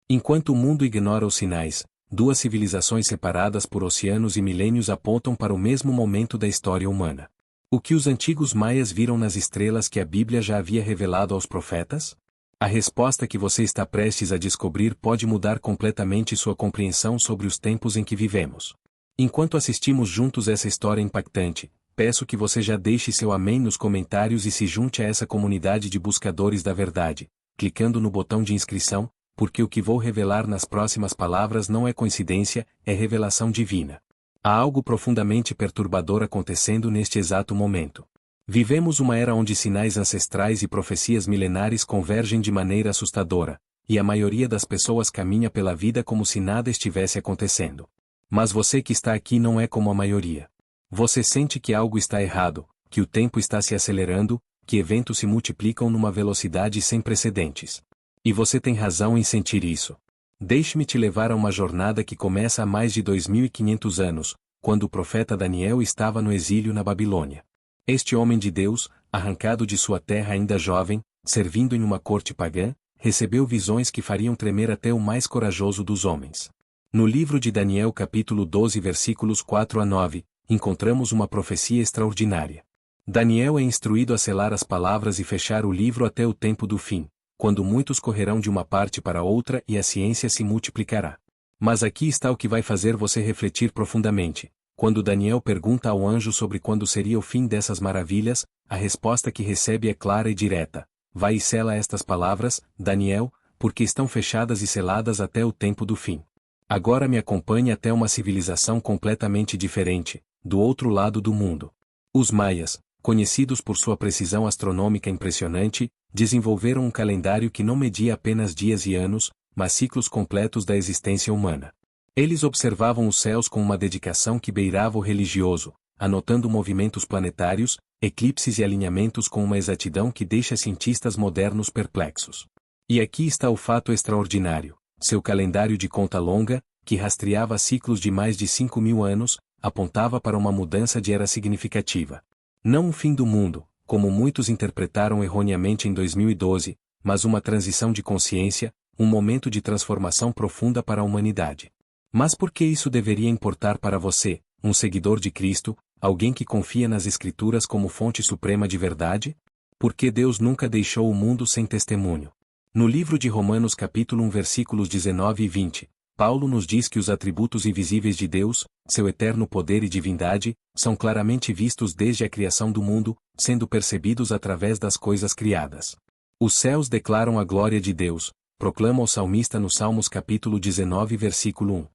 Enquanto o mundo ignora os sinais, duas civilizações separadas por oceanos e milênios apontam para o mesmo momento da história humana. O que os antigos maias viram nas estrelas que a Bíblia já havia revelado aos profetas? A resposta que você está prestes a descobrir pode mudar completamente sua compreensão sobre os tempos em que vivemos. Enquanto assistimos juntos essa história impactante, peço que você já deixe seu amém nos comentários e se junte a essa comunidade de buscadores da verdade, clicando no botão de inscrição, porque o que vou revelar nas próximas palavras não é coincidência, é revelação divina. Há algo profundamente perturbador acontecendo neste exato momento. Vivemos uma era onde sinais ancestrais e profecias milenares convergem de maneira assustadora, e a maioria das pessoas caminha pela vida como se nada estivesse acontecendo. Mas você que está aqui não é como a maioria. Você sente que algo está errado, que o tempo está se acelerando, que eventos se multiplicam numa velocidade sem precedentes. E você tem razão em sentir isso. Deixe-me te levar a uma jornada que começa há mais de 2500 anos, quando o profeta Daniel estava no exílio na Babilônia. Este homem de Deus, arrancado de sua terra ainda jovem, servindo em uma corte pagã, recebeu visões que fariam tremer até o mais corajoso dos homens. No livro de Daniel capítulo 12 versículos 4 a 9, encontramos uma profecia extraordinária. Daniel é instruído a selar as palavras e fechar o livro até o tempo do fim, quando muitos correrão de uma parte para outra e a ciência se multiplicará. Mas aqui está o que vai fazer você refletir profundamente. Quando Daniel pergunta ao anjo sobre quando seria o fim dessas maravilhas, a resposta que recebe é clara e direta. Vai e sela estas palavras, Daniel, porque estão fechadas e seladas até o tempo do fim. Agora me acompanhe até uma civilização completamente diferente, do outro lado do mundo. Os maias, conhecidos por sua precisão astronômica impressionante, desenvolveram um calendário que não media apenas dias e anos, mas ciclos completos da existência humana. Eles observavam os céus com uma dedicação que beirava o religioso, anotando movimentos planetários, eclipses e alinhamentos com uma exatidão que deixa cientistas modernos perplexos. E aqui está o fato extraordinário: seu calendário de conta longa, que rastreava ciclos de mais de 5.000 anos, apontava para uma mudança de era significativa. Não um fim do mundo, como muitos interpretaram erroneamente em 2012, mas uma transição de consciência, um momento de transformação profunda para a humanidade. Mas por que isso deveria importar para você, um seguidor de Cristo, alguém que confia nas Escrituras como fonte suprema de verdade? Porque Deus nunca deixou o mundo sem testemunho. No livro de Romanos capítulo 1 versículos 19 e 20, Paulo nos diz que os atributos invisíveis de Deus, seu eterno poder e divindade, são claramente vistos desde a criação do mundo, sendo percebidos através das coisas criadas. Os céus declaram a glória de Deus, proclama o salmista no Salmos capítulo 19 versículo 1.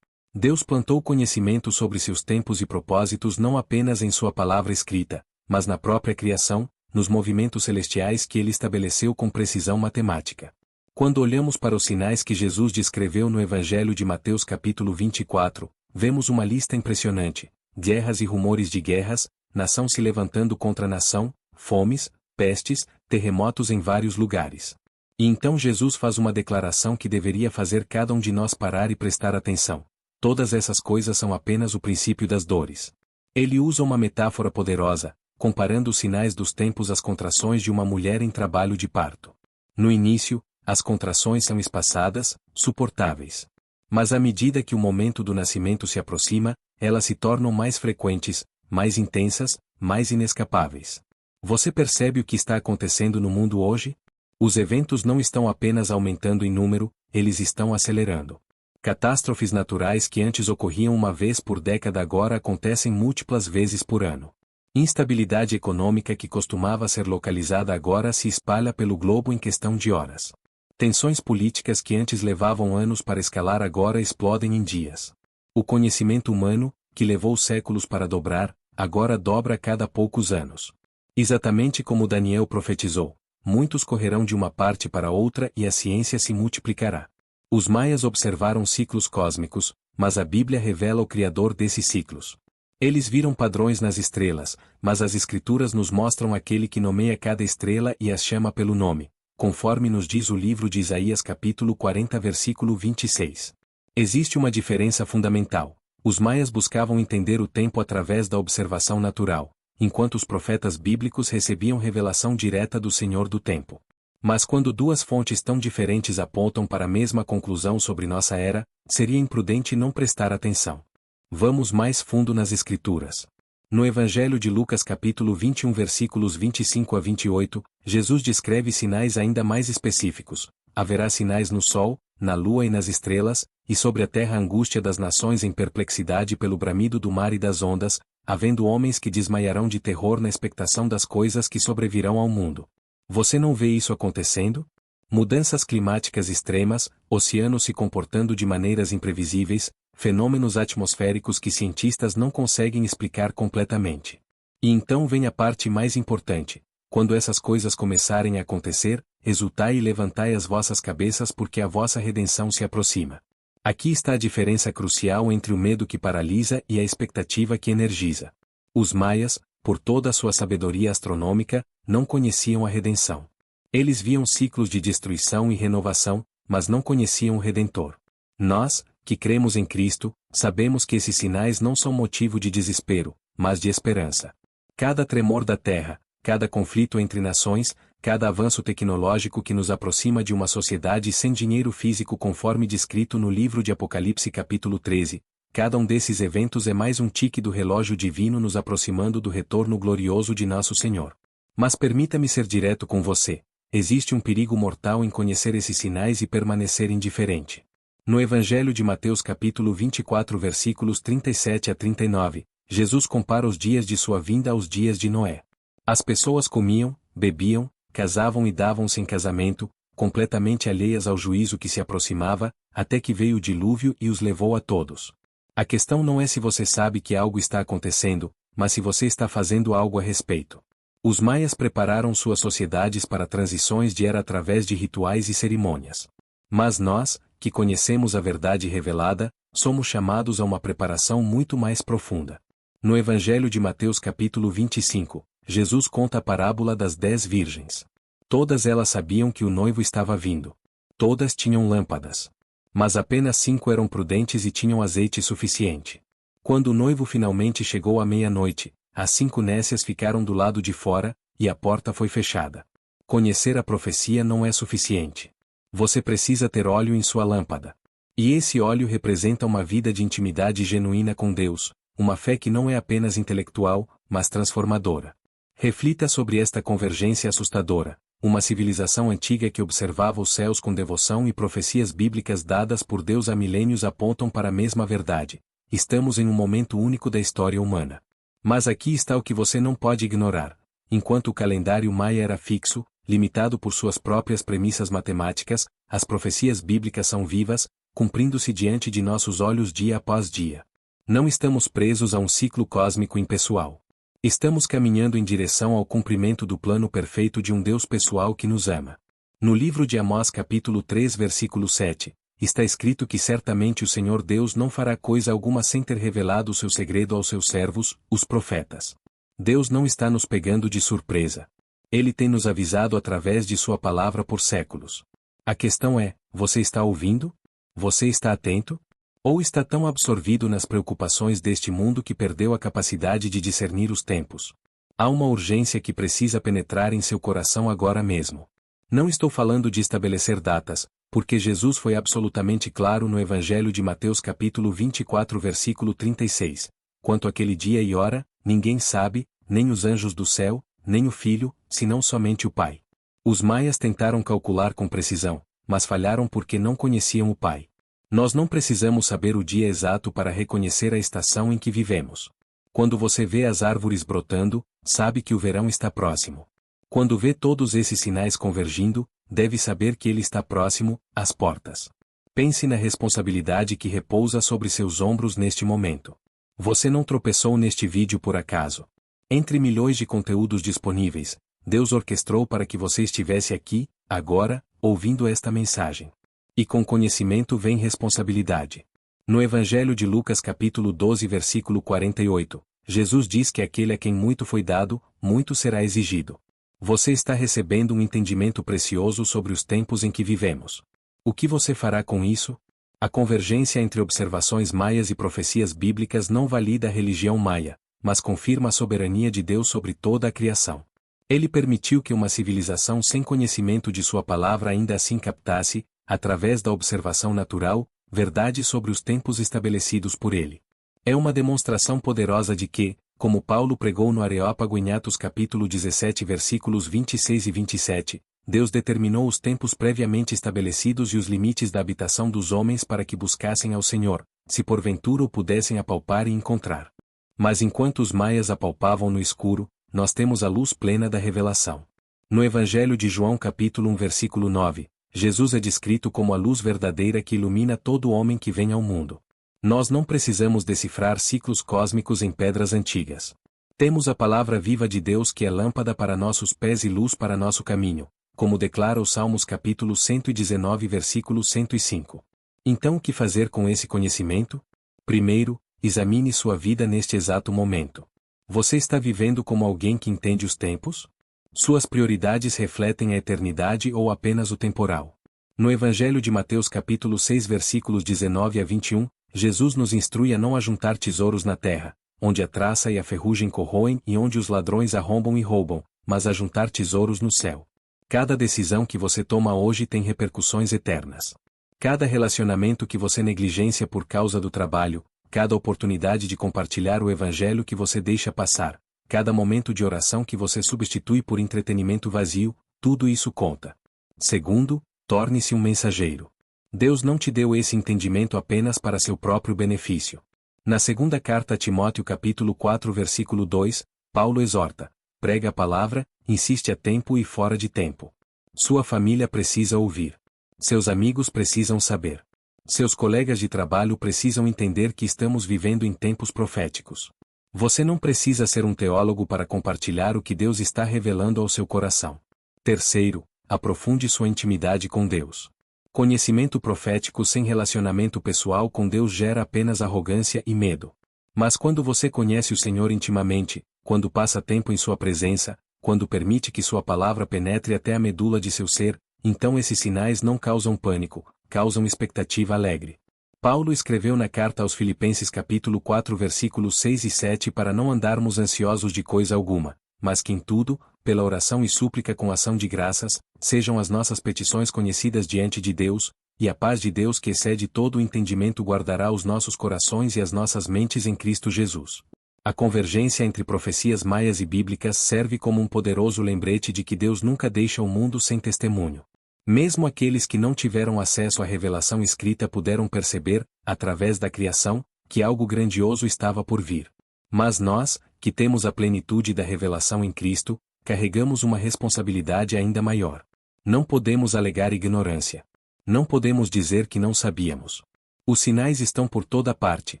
Deus plantou conhecimento sobre seus tempos e propósitos não apenas em sua palavra escrita, mas na própria criação, nos movimentos celestiais que ele estabeleceu com precisão matemática. Quando olhamos para os sinais que Jesus descreveu no Evangelho de Mateus capítulo 24, vemos uma lista impressionante: guerras e rumores de guerras, nação se levantando contra nação, fomes, pestes, terremotos em vários lugares. E então Jesus faz uma declaração que deveria fazer cada um de nós parar e prestar atenção. Todas essas coisas são apenas o princípio das dores. Ele usa uma metáfora poderosa, comparando os sinais dos tempos às contrações de uma mulher em trabalho de parto. No início, as contrações são espaçadas, suportáveis. Mas à medida que o momento do nascimento se aproxima, elas se tornam mais frequentes, mais intensas, mais inescapáveis. Você percebe o que está acontecendo no mundo hoje? Os eventos não estão apenas aumentando em número, eles estão acelerando. Catástrofes naturais que antes ocorriam uma vez por década agora acontecem múltiplas vezes por ano. Instabilidade econômica que costumava ser localizada agora se espalha pelo globo em questão de horas. Tensões políticas que antes levavam anos para escalar agora explodem em dias. O conhecimento humano, que levou séculos para dobrar, agora dobra a cada poucos anos. Exatamente como Daniel profetizou, muitos correrão de uma parte para outra e a ciência se multiplicará. Os maias observaram ciclos cósmicos, mas a Bíblia revela o Criador desses ciclos. Eles viram padrões nas estrelas, mas as Escrituras nos mostram aquele que nomeia cada estrela e as chama pelo nome, conforme nos diz o livro de Isaías capítulo 40 versículo 26. Existe uma diferença fundamental. Os maias buscavam entender o tempo através da observação natural, enquanto os profetas bíblicos recebiam revelação direta do Senhor do tempo. Mas quando duas fontes tão diferentes apontam para a mesma conclusão sobre nossa era, seria imprudente não prestar atenção. Vamos mais fundo nas Escrituras. No Evangelho de Lucas capítulo 21 versículos 25 a 28, Jesus descreve sinais ainda mais específicos. Haverá sinais no sol, na lua e nas estrelas, e sobre a terra a angústia das nações em perplexidade pelo bramido do mar e das ondas, havendo homens que desmaiarão de terror na expectação das coisas que sobrevirão ao mundo. Você não vê isso acontecendo? Mudanças climáticas extremas, oceanos se comportando de maneiras imprevisíveis, fenômenos atmosféricos que cientistas não conseguem explicar completamente. E então vem a parte mais importante. Quando essas coisas começarem a acontecer, exultai e levantai as vossas cabeças porque a vossa redenção se aproxima. Aqui está a diferença crucial entre o medo que paralisa e a expectativa que energiza. Os maias, por toda a sua sabedoria astronômica, não conheciam a redenção. Eles viam ciclos de destruição e renovação, mas não conheciam o Redentor. Nós, que cremos em Cristo, sabemos que esses sinais não são motivo de desespero, mas de esperança. Cada tremor da terra, cada conflito entre nações, cada avanço tecnológico que nos aproxima de uma sociedade sem dinheiro físico conforme descrito no livro de Apocalipse capítulo 13, cada um desses eventos é mais um tique do relógio divino nos aproximando do retorno glorioso de nosso Senhor. Mas permita-me ser direto com você. Existe um perigo mortal em conhecer esses sinais e permanecer indiferente. No Evangelho de Mateus capítulo 24 versículos 37 a 39, Jesus compara os dias de sua vinda aos dias de Noé. As pessoas comiam, bebiam, casavam e davam-se em casamento, completamente alheias ao juízo que se aproximava, até que veio o dilúvio e os levou a todos. A questão não é se você sabe que algo está acontecendo, mas se você está fazendo algo a respeito. Os maias prepararam suas sociedades para transições de era através de rituais e cerimônias. Mas nós, que conhecemos a verdade revelada, somos chamados a uma preparação muito mais profunda. No Evangelho de Mateus capítulo 25, Jesus conta a parábola das 10 virgens. Todas elas sabiam que o noivo estava vindo. Todas tinham lâmpadas. Mas apenas 5 eram prudentes e tinham azeite suficiente. Quando o noivo finalmente chegou à meia-noite, as 5 nécias ficaram do lado de fora, e a porta foi fechada. Conhecer a profecia não é suficiente. Você precisa ter óleo em sua lâmpada. E esse óleo representa uma vida de intimidade genuína com Deus, uma fé que não é apenas intelectual, mas transformadora. Reflita sobre esta convergência assustadora, uma civilização antiga que observava os céus com devoção e profecias bíblicas dadas por Deus há milênios apontam para a mesma verdade. Estamos em um momento único da história humana. Mas aqui está o que você não pode ignorar. Enquanto o calendário maia era fixo, limitado por suas próprias premissas matemáticas, as profecias bíblicas são vivas, cumprindo-se diante de nossos olhos dia após dia. Não estamos presos a um ciclo cósmico impessoal. Estamos caminhando em direção ao cumprimento do plano perfeito de um Deus pessoal que nos ama. No livro de Amós capítulo 3 versículo 7, está escrito que certamente o Senhor Deus não fará coisa alguma sem ter revelado o seu segredo aos seus servos, os profetas. Deus não está nos pegando de surpresa. Ele tem nos avisado através de sua palavra por séculos. A questão é, você está ouvindo? Você está atento? Ou está tão absorvido nas preocupações deste mundo que perdeu a capacidade de discernir os tempos? Há uma urgência que precisa penetrar em seu coração agora mesmo. Não estou falando de estabelecer datas, porque Jesus foi absolutamente claro no Evangelho de Mateus capítulo 24 versículo 36. Quanto àquele dia e hora, ninguém sabe, nem os anjos do céu, nem o Filho, senão somente o Pai. Os maias tentaram calcular com precisão, mas falharam porque não conheciam o Pai. Nós não precisamos saber o dia exato para reconhecer a estação em que vivemos. Quando você vê as árvores brotando, sabe que o verão está próximo. Quando vê todos esses sinais convergindo, deve saber que ele está próximo, às portas. Pense na responsabilidade que repousa sobre seus ombros neste momento. Você não tropeçou neste vídeo por acaso. Entre milhões de conteúdos disponíveis, Deus orquestrou para que você estivesse aqui, agora, ouvindo esta mensagem. E com conhecimento vem responsabilidade. No Evangelho de Lucas capítulo 12 versículo 48, Jesus diz que aquele a quem muito foi dado, muito será exigido. Você está recebendo um entendimento precioso sobre os tempos em que vivemos. O que você fará com isso? A convergência entre observações maias e profecias bíblicas não valida a religião maia, mas confirma a soberania de Deus sobre toda a criação. Ele permitiu que uma civilização sem conhecimento de sua palavra ainda assim captasse, através da observação natural, verdade sobre os tempos estabelecidos por ele. É uma demonstração poderosa de que, como Paulo pregou no Areópago em Atos capítulo 17 versículos 26 e 27, Deus determinou os tempos previamente estabelecidos e os limites da habitação dos homens para que buscassem ao Senhor, se porventura o pudessem apalpar e encontrar. Mas enquanto os maias apalpavam no escuro, nós temos a luz plena da revelação. No Evangelho de João capítulo 1 versículo 9, Jesus é descrito como a luz verdadeira que ilumina todo homem que vem ao mundo. Nós não precisamos decifrar ciclos cósmicos em pedras antigas. Temos a palavra viva de Deus que é lâmpada para nossos pés e luz para nosso caminho, como declara o Salmos capítulo 119 versículo 105. Então o que fazer com esse conhecimento? Primeiro, examine sua vida neste exato momento. Você está vivendo como alguém que entende os tempos? Suas prioridades refletem a eternidade ou apenas o temporal? No Evangelho de Mateus capítulo 6 versículos 19 a 21, Jesus nos instrui a não ajuntar tesouros na terra, onde a traça e a ferrugem corroem e onde os ladrões arrombam e roubam, mas a juntar tesouros no céu. Cada decisão que você toma hoje tem repercussões eternas. Cada relacionamento que você negligencia por causa do trabalho, cada oportunidade de compartilhar o Evangelho que você deixa passar, cada momento de oração que você substitui por entretenimento vazio, tudo isso conta. Segundo, torne-se um mensageiro. Deus não te deu esse entendimento apenas para seu próprio benefício. Na segunda carta a Timóteo capítulo 4 versículo 2, Paulo exorta: prega a palavra, insiste a tempo e fora de tempo. Sua família precisa ouvir. Seus amigos precisam saber. Seus colegas de trabalho precisam entender que estamos vivendo em tempos proféticos. Você não precisa ser um teólogo para compartilhar o que Deus está revelando ao seu coração. Terceiro, aprofunde sua intimidade com Deus. Conhecimento profético sem relacionamento pessoal com Deus gera apenas arrogância e medo. Mas quando você conhece o Senhor intimamente, quando passa tempo em sua presença, quando permite que sua palavra penetre até a medula de seu ser, então esses sinais não causam pânico, causam expectativa alegre. Paulo escreveu na carta aos Filipenses capítulo 4 versículos 6 e 7 para não andarmos ansiosos de coisa alguma, mas que em tudo, pela oração e súplica com ação de graças, sejam as nossas petições conhecidas diante de Deus, e a paz de Deus que excede todo o entendimento guardará os nossos corações e as nossas mentes em Cristo Jesus. A convergência entre profecias maias e bíblicas serve como um poderoso lembrete de que Deus nunca deixa o mundo sem testemunho. Mesmo aqueles que não tiveram acesso à revelação escrita puderam perceber, através da criação, que algo grandioso estava por vir. Mas nós, que temos a plenitude da revelação em Cristo, carregamos uma responsabilidade ainda maior. Não podemos alegar ignorância. Não podemos dizer que não sabíamos. Os sinais estão por toda parte,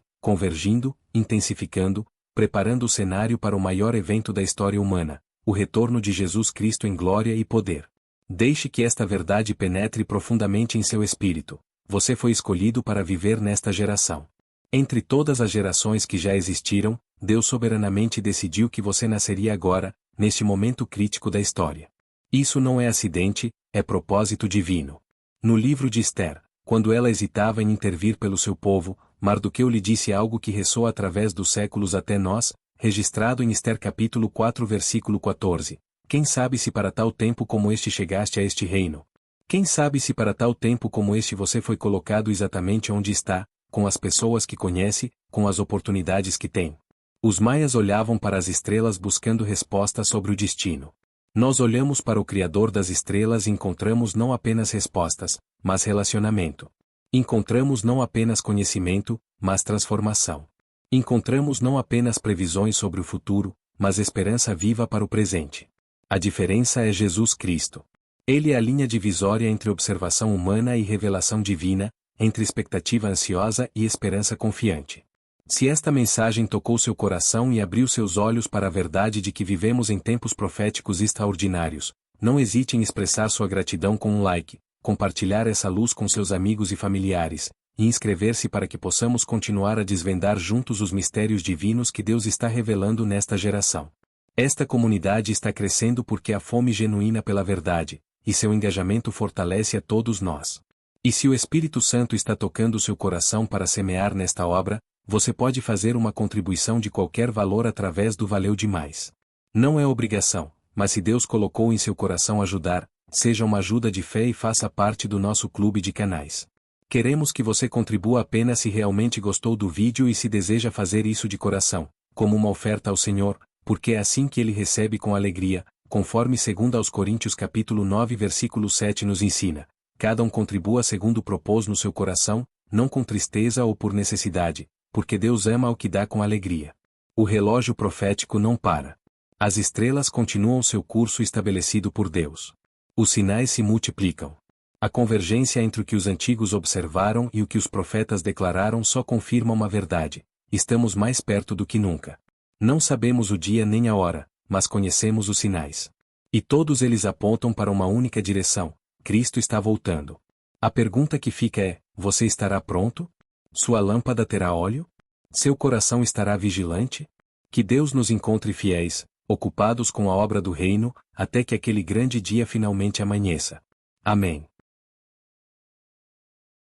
convergindo, intensificando, preparando o cenário para o maior evento da história humana, o retorno de Jesus Cristo em glória e poder. Deixe que esta verdade penetre profundamente em seu espírito. Você foi escolhido para viver nesta geração. Entre todas as gerações que já existiram, Deus soberanamente decidiu que você nasceria agora, neste momento crítico da história. Isso não é acidente, é propósito divino. No livro de Esther, quando ela hesitava em intervir pelo seu povo, Mardoqueu lhe disse algo que ressoa através dos séculos até nós, registrado em Esther capítulo 4 versículo 14. Quem sabe se para tal tempo como este chegaste a este reino? Quem sabe se para tal tempo como este você foi colocado exatamente onde está, com as pessoas que conhece, com as oportunidades que tem? Os maias olhavam para as estrelas buscando respostas sobre o destino. Nós olhamos para o Criador das estrelas e encontramos não apenas respostas, mas relacionamento. Encontramos não apenas conhecimento, mas transformação. Encontramos não apenas previsões sobre o futuro, mas esperança viva para o presente. A diferença é Jesus Cristo. Ele é a linha divisória entre observação humana e revelação divina, entre expectativa ansiosa e esperança confiante. Se esta mensagem tocou seu coração e abriu seus olhos para a verdade de que vivemos em tempos proféticos extraordinários, não hesite em expressar sua gratidão com um like, compartilhar essa luz com seus amigos e familiares, e inscrever-se para que possamos continuar a desvendar juntos os mistérios divinos que Deus está revelando nesta geração. Esta comunidade está crescendo porque há fome genuína pela verdade, e seu engajamento fortalece a todos nós. E se o Espírito Santo está tocando seu coração para semear nesta obra, você pode fazer uma contribuição de qualquer valor através do Valeu Demais. Não é obrigação, mas se Deus colocou em seu coração ajudar, seja uma ajuda de fé e faça parte do nosso clube de canais. Queremos que você contribua apenas se realmente gostou do vídeo e se deseja fazer isso de coração, como uma oferta ao Senhor, porque é assim que Ele recebe com alegria, conforme 2 Coríntios capítulo 9 versículo 7 nos ensina. Cada um contribua segundo propôs no seu coração, não com tristeza ou por necessidade, porque Deus ama o que dá com alegria. O relógio profético não para. As estrelas continuam seu curso estabelecido por Deus. Os sinais se multiplicam. A convergência entre o que os antigos observaram e o que os profetas declararam só confirma uma verdade: estamos mais perto do que nunca. Não sabemos o dia nem a hora, mas conhecemos os sinais. E todos eles apontam para uma única direção: Cristo está voltando. A pergunta que fica é: você estará pronto? Sua lâmpada terá óleo? Seu coração estará vigilante? Que Deus nos encontre fiéis, ocupados com a obra do reino, até que aquele grande dia finalmente amanheça. Amém.